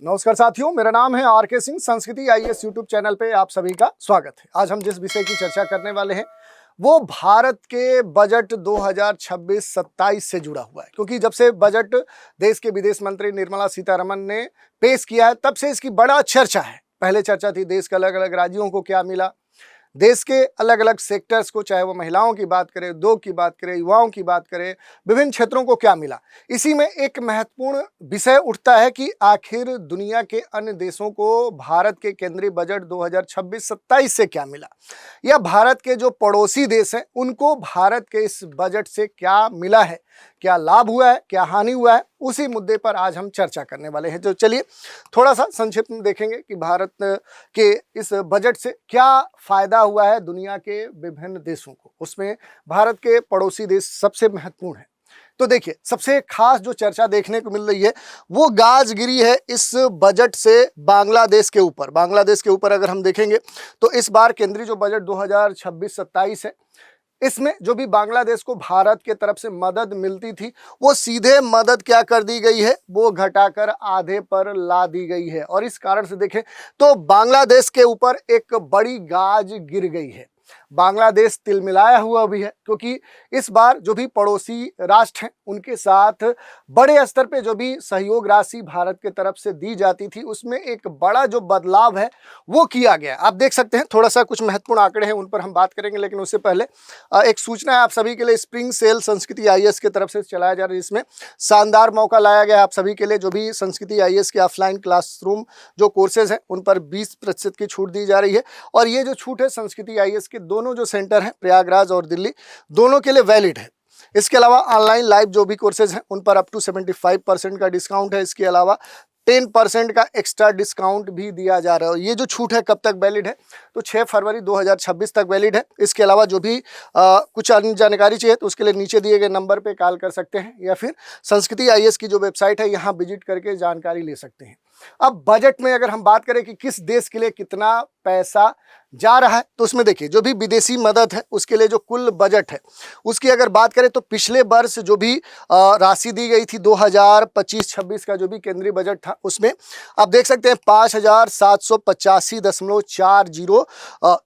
नमस्कार साथियों, मेरा नाम है आर.के. सिंह। संस्कृति आईएएस यूट्यूब चैनल पे आप सभी का स्वागत है। आज हम जिस विषय की चर्चा करने वाले हैं वो भारत के बजट 2026-27 से जुड़ा हुआ है, क्योंकि जब से बजट देश के विदेश मंत्री निर्मला सीतारमण ने पेश किया है तब से इसकी बड़ा चर्चा है। पहले चर्चा थी देश के अलग अलग राज्यों को क्या मिला, देश के अलग अलग सेक्टर्स को, चाहे वो महिलाओं की बात करें, उद्योग की बात करें, युवाओं की बात करें, विभिन्न क्षेत्रों को क्या मिला। इसी में एक महत्वपूर्ण विषय उठता है कि आखिर दुनिया के अन्य देशों को भारत के केंद्रीय बजट 2026-27 से क्या मिला, या भारत के जो पड़ोसी देश हैं उनको भारत के इस बजट से क्या मिला है, क्या लाभ हुआ है, क्या हानि हुआ है। उसी मुद्दे पर आज हम चर्चा करने वाले हैं। तो चलिए थोड़ा सा संक्षिप्त में देखेंगे कि भारत के इस बजट से क्या फायदा हुआ है दुनिया के विभिन्न देशों को। उसमें भारत के पड़ोसी देश सबसे महत्वपूर्ण है। तो देखिए, सबसे खास जो चर्चा देखने को मिल रही है वो गाज गिरी है इस बजट से बांग्लादेश के ऊपर। बांग्लादेश के ऊपर अगर हम देखेंगे तो इस बार केंद्रीय जो बजट 2026-27 है, इसमें जो भी बांग्लादेश को भारत के तरफ से मदद मिलती थी वो सीधे मदद क्या कर दी गई है, वो घटाकर आधे पर ला दी गई है। और इस कारण से देखें तो बांग्लादेश के ऊपर एक बड़ी गाज गिर गई है। बांग्लादेश तिलमिलाया हुआ भी है, क्योंकि इस बार जो भी पड़ोसी राष्ट्र हैं उनके साथ बड़े स्तर पे जो भी सहयोग राशि भारत के तरफ से दी जाती थी उसमें एक बड़ा जो बदलाव है वो किया गया। आप देख सकते हैं, थोड़ा सा कुछ महत्वपूर्ण आंकड़े हैं उन पर हम बात करेंगे, लेकिन उससे पहले एक सूचना है आप सभी के लिए। स्प्रिंग सेल संस्कृति आईएएस की तरफ से चलाया जा रहा है, जिसमें शानदार मौका लाया गया है आप सभी के लिए। जो भी संस्कृति आईएएस के ऑफलाइन क्लासरूम जो कोर्सेज हैं उन पर 20% की छूट दी जा रही है। और ये जो छूट है संस्कृति आईएएस के दोनों जो सेंटर हैं, प्रयागराज और दिल्ली, दोनों के लिए वैलिड है। इसके अलावा ऑनलाइन लाइव जो भी कोर्सेज हैं उन पर अप टू 75% का डिस्काउंट है। इसके अलावा 10% का एक्स्ट्रा डिस्काउंट भी दिया जा रहा है। ये जो छूट है कब तक वैलिड है, तो 6 फरवरी 2026 तक वैलिड है। इसके अलावा जो भी कुछ अन्य जानकारी चाहिए तो उसके लिए नीचे दिए गए नंबर पे कॉल कर सकते हैं, या फिर संस्कृति आईएएस की जो वेबसाइट है यहाँ विजिट करके जानकारी ले सकते हैं। अब बजट में अगर हम बात करें कि किस देश के लिए कितना पैसा जा रहा है, तो उसमें देखिए जो भी विदेशी मदद है उसके लिए जो कुल बजट है उसकी अगर बात करें तो पिछले वर्ष जो भी राशि दी गई थी 2025-26 का जो भी केंद्रीय बजट था उसमें आप देख सकते हैं 5,785.40।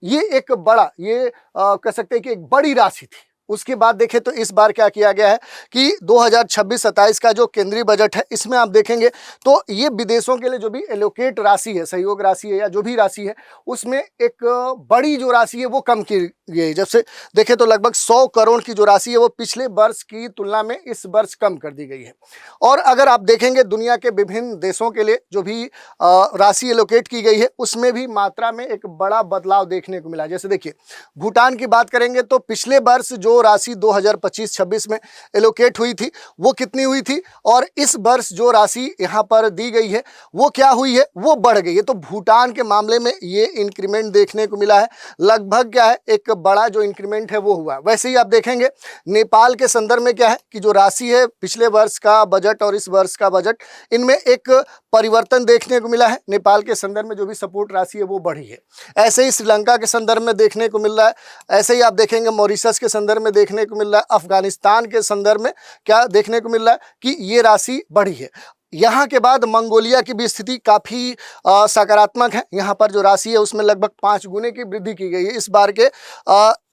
ये एक बड़ा, ये कह सकते हैं कि एक बड़ी राशि थी। उसके बाद देखें तो इस बार क्या किया गया है कि 2026-27 का जो केंद्रीय बजट है इसमें आप देखेंगे तो ये विदेशों के लिए जो भी एलोकेट राशि है, सहयोग राशि है या जो भी राशि है, उसमें एक बड़ी जो राशि है वो कम की गई है। जब से देखें तो लगभग 100 करोड़ की जो राशि है वो पिछले वर्ष की तुलना में इस वर्ष कम कर दी गई है। और अगर आप देखेंगे दुनिया के विभिन्न देशों के लिए जो भी राशि एलोकेट की गई है उसमें भी मात्रा में एक बड़ा बदलाव देखने को मिला। जैसे देखिए भूटान की बात करेंगे तो पिछले वर्ष जो राशि 2025-26 में एलोकेट हुई थी वो कितनी हुई थी, और इस वर्ष जो राशि यहाँ पर दी गई है वो क्या हुई है, वो बढ़ गई है। तो भूटान के मामले में ये इंक्रीमेंट देखने को मिला है। लगभग क्या है, एक बड़ा जो इंक्रीमेंट है वो हुआ। वैसे ही आप देखेंगे नेपाल के संदर्भ में क्या है कि जो राशि है पिछले वर्ष का बजट और इस वर्ष का बजट, इनमें एक परिवर्तन देखने को मिला है। नेपाल के संदर्भ में जो भी सपोर्ट राशि है वो बढ़ी है। ऐसे ही श्रीलंका के संदर्भ में देखने को मिल रहा है। ऐसे ही आप देखेंगे मॉरिशस के संदर्भ में देखने को मिल रहा है। अफगानिस्तान के संदर्भ में क्या देखने को मिल रहा है कि ये राशि बढ़ी है। यहाँ के बाद मंगोलिया की भी स्थिति काफ़ी सकारात्मक है। यहाँ पर जो राशि है उसमें लगभग 5 गुने की वृद्धि की गई है इस बार के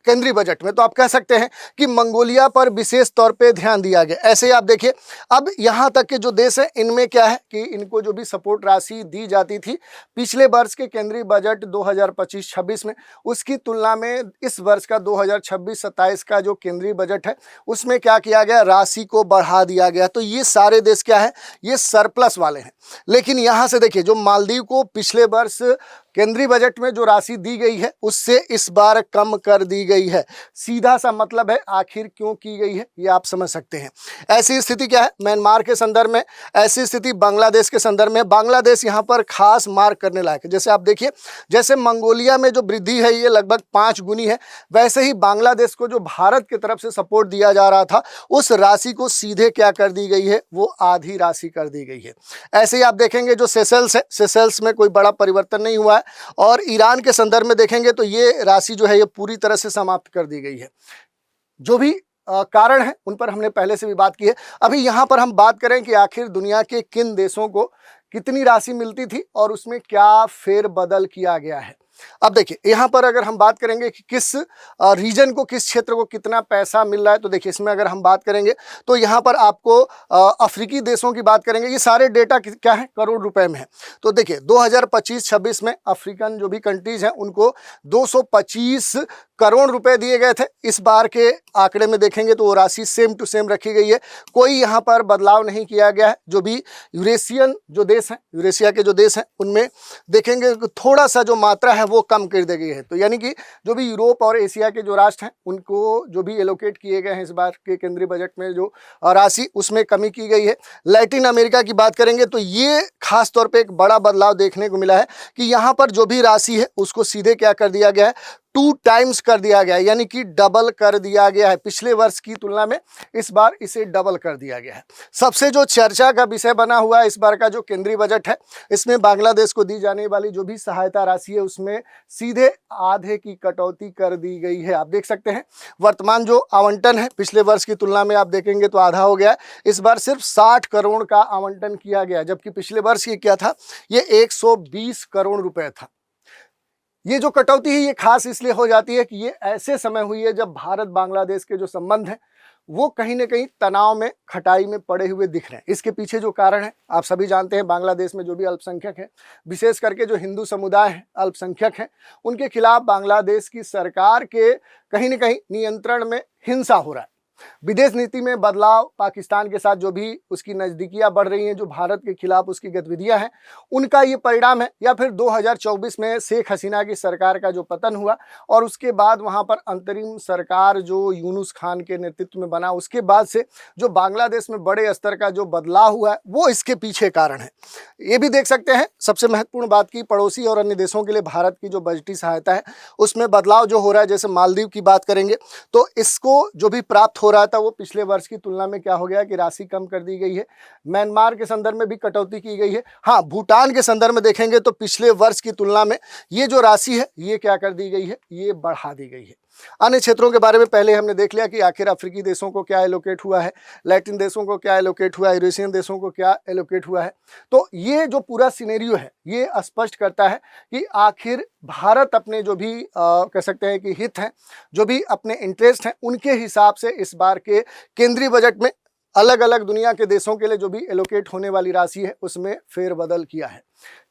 केंद्रीय बजट में। तो आप कह सकते हैं कि मंगोलिया पर विशेष तौर पे ध्यान दिया गया। ऐसे ही आप देखिए अब यहाँ तक के जो देश हैं इनमें क्या है कि इनको जो भी सपोर्ट राशि दी जाती थी पिछले वर्ष के केंद्रीय बजट 2025-26 में, उसकी तुलना में इस वर्ष का 2026-27 का जो केंद्रीय बजट है उसमें क्या किया गया, राशि को बढ़ा दिया गया। तो ये सारे देश क्या है, ये सरप्लस वाले हैं। लेकिन यहाँ से देखिए जो मालदीव को पिछले वर्ष केंद्रीय बजट में जो राशि दी गई है उससे इस बार कम कर दी गई है। सीधा सा मतलब है आखिर क्यों की गई है ये आप समझ सकते हैं। ऐसी स्थिति क्या है म्यांमार के संदर्भ में, ऐसी स्थिति बांग्लादेश के संदर्भ में। बांग्लादेश यहाँ पर खास मार्क करने लायक है। जैसे आप देखिए, जैसे मंगोलिया में जो वृद्धि है ये लगभग 5 गुनी है, वैसे ही बांग्लादेश को जो भारत की तरफ से सपोर्ट दिया जा रहा था उस राशि को सीधे क्या कर दी गई है, वो आधी राशि कर दी गई है। ऐसे ही आप देखेंगे जो सेशल्स है, सेशल्स में कोई बड़ा परिवर्तन नहीं हुआ है। और ईरान के संदर्भ में देखेंगे तो ये राशि जो है ये पूरी तरह से समाप्त कर दी गई है। जो भी कारण है उन पर हमने पहले से भी बात की है। अभी यहाँ पर हम बात करें कि आखिर दुनिया के किन देशों को कितनी राशि मिलती थी और उसमें क्या फेरबदल किया गया है। अब देखिए यहाँ पर अगर हम बात करेंगे कि किस रीजन को, किस क्षेत्र को कितना पैसा मिल रहा है, तो देखिए इसमें अगर हम बात करेंगे तो यहाँ पर आपको अफ्रीकी देशों की बात करेंगे। ये सारे डेटा क्या है, करोड़ रुपए में है। तो देखिए 2025-26 में अफ्रीकन जो भी कंट्रीज हैं उनको 225 करोड़ रुपए दिए गए थे। इस बार के आंकड़े में देखेंगे तो वो राशि सेम टू सेम रखी गई है, कोई यहाँ पर बदलाव नहीं किया गया है। जो भी यूरेशियन जो देश हैं, यूरेशिया के जो देश हैं, उनमें देखेंगे थोड़ा सा जो मात्रा है वो कम कर दी गई है। तो यानी कि जो भी यूरोप और एशिया के जो राष्ट्र हैं उनको जो भी एलोकेट किए गए हैं इस बार के केंद्रीय बजट में जो राशि, उसमें कमी की गई है। लैटिन अमेरिका की बात करेंगे तो ये खास तौर पे एक बड़ा बदलाव देखने को मिला है कि यहाँ पर जो भी राशि है उसको सीधे क्या कर दिया गया है, 2 टाइम्स कर दिया गया है, यानी कि डबल कर दिया गया है। पिछले वर्ष की तुलना में इस बार इसे डबल कर दिया गया है। सबसे जो चर्चा का विषय बना हुआ है इस बार का जो केंद्रीय बजट है, इसमें बांग्लादेश को दी जाने वाली जो भी सहायता राशि है उसमें सीधे आधे की कटौती कर दी गई है। आप देख सकते हैं वर्तमान जो आवंटन है पिछले वर्ष की तुलना में आप देखेंगे तो आधा हो गया है। इस बार सिर्फ 60 करोड़ का आवंटन किया गया, जबकि पिछले वर्ष ये क्या था, ये 120 करोड़ रुपए था। ये जो कटौती है ये खास इसलिए हो जाती है कि ये ऐसे समय हुई है जब भारत बांग्लादेश के जो संबंध हैं वो कहीं ना कहीं तनाव में, खटाई में पड़े हुए दिख रहे हैं। इसके पीछे जो कारण है आप सभी जानते हैं, बांग्लादेश में जो भी अल्पसंख्यक हैं, विशेष करके जो हिंदू समुदाय है, अल्पसंख्यक हैं, उनके खिलाफ बांग्लादेश की सरकार के कहीं ना कहीं नियंत्रण में हिंसा हो रहा है। विदेश नीति में बदलाव, पाकिस्तान के साथ जो भी उसकी नज़दीकियां बढ़ रही हैं, जो भारत के खिलाफ उसकी गतिविधियां हैं, उनका ये परिणाम है। या फिर 2024 में शेख हसीना की सरकार का जो पतन हुआ और उसके बाद वहां पर अंतरिम सरकार जो यूनुस खान के नेतृत्व में बना, उसके बाद से जो बांग्लादेश में बड़े स्तर का जो बदलाव हुआ है वो इसके पीछे कारण है। ये भी देख सकते हैं सबसे महत्वपूर्ण बात की, पड़ोसी और अन्य देशों के लिए भारत की जो बजटीय सहायता है उसमें बदलाव जो हो रहा है। जैसे मालदीव की बात करेंगे तो इसको जो भी प्राप्त हो रहा था वो पिछले वर्ष की तुलना में क्या हो गया कि राशि कम कर दी गई है। म्यांमार के संदर्भ में भी कटौती की गई है। हाँ, भूटान के संदर्भ में देखेंगे तो पिछले वर्ष की तुलना में ये जो राशि है ये क्या कर दी गई है, ये बढ़ा दी गई है। अन्य क्षेत्रों के बारे में पहले हमने देख लिया कि आखिर अफ्रीकी देशों को क्या एलोकेट हुआ है, लैटिन देशों को क्या एलोकेट हुआ है, यूरेशियन देशों को क्या एलोकेट हुआ है। तो ये जो पूरा सिनेरियो है ये स्पष्ट करता है कि आखिर भारत अपने जो भी कह सकते हैं कि हित हैं, जो भी अपने इंटरेस्ट हैं, उनके हिसाब से इस बार के केंद्रीय बजट में अलग अलग दुनिया के देशों के लिए जो भी एलोकेट होने वाली राशि है उसमें फेरबदल किया है।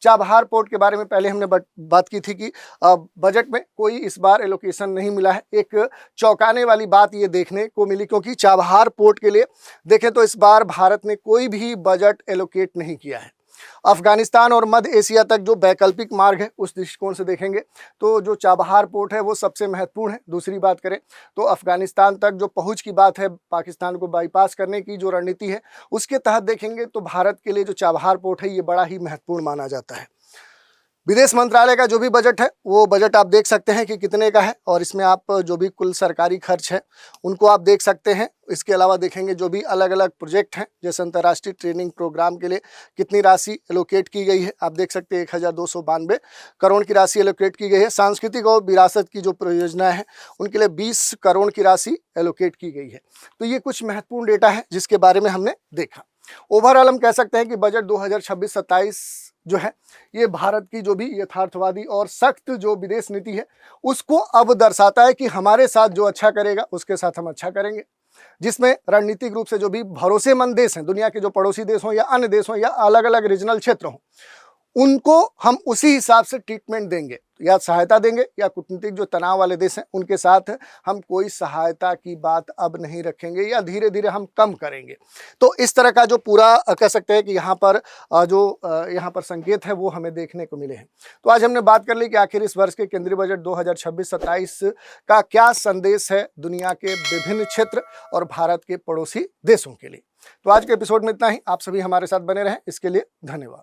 चाबहार पोर्ट के बारे में पहले हमने बात की थी कि बजट में कोई इस बार एलोकेशन नहीं मिला है। एक चौंकाने वाली बात ये देखने को मिली, क्योंकि चाबहार पोर्ट के लिए देखें तो इस बार भारत ने कोई भी बजट एलोकेट नहीं किया है। अफगानिस्तान और मध्य एशिया तक जो वैकल्पिक मार्ग है उस दृष्टिकोण से देखेंगे तो जो चाबहार पोर्ट है वो सबसे महत्वपूर्ण है। दूसरी बात करें तो अफगानिस्तान तक जो पहुंच की बात है, पाकिस्तान को बाईपास करने की जो रणनीति है, उसके तहत देखेंगे तो भारत के लिए जो चाबहार पोर्ट है ये बड़ा ही महत्वपूर्ण माना जाता है। विदेश मंत्रालय का जो भी बजट है वो बजट आप देख सकते हैं कि कितने का है, और इसमें आप जो भी कुल सरकारी खर्च है उनको आप देख सकते हैं। इसके अलावा देखेंगे जो भी अलग अलग प्रोजेक्ट हैं, जैसे अंतर्राष्ट्रीय ट्रेनिंग प्रोग्राम के लिए कितनी राशि एलोकेट की गई है, आप देख सकते हैं 1292 करोड़ की राशि एलोकेट की गई है। सांस्कृतिक और विरासत की जो परियोजना है उनके लिए 20 करोड़ की राशि एलोकेट की गई है। तो ये कुछ महत्वपूर्ण डेटा है जिसके बारे में हमने देखा। ओवरऑल हम कह सकते हैं कि बजट 2026-27 जो है ये भारत की जो भी यथार्थवादी और सख्त जो विदेश नीति है उसको अब दर्शाता है कि हमारे साथ जो अच्छा करेगा उसके साथ हम अच्छा करेंगे, जिसमें रणनीतिक रूप से जो भी भरोसेमंद देश हैं, दुनिया के जो पड़ोसी देश हों या अन्य देश हों या अलग अलग रीजनल क्षेत्र हों, उनको हम उसी हिसाब से ट्रीटमेंट देंगे, या सहायता देंगे, या कूटनीतिक जो तनाव वाले देश हैं उनके साथ हम कोई सहायता की बात अब नहीं रखेंगे या धीरे धीरे हम कम करेंगे। तो इस तरह का जो पूरा कह सकते हैं कि यहाँ पर यहाँ पर संकेत है वो हमें देखने को मिले हैं। तो आज हमने बात कर ली कि आखिर इस वर्ष के केंद्रीय बजट 2026-27 का क्या संदेश है दुनिया के विभिन्न क्षेत्र और भारत के पड़ोसी देशों के लिए। तो आज के एपिसोड में इतना ही। आप सभी हमारे साथ बने रहें, इसके लिए धन्यवाद।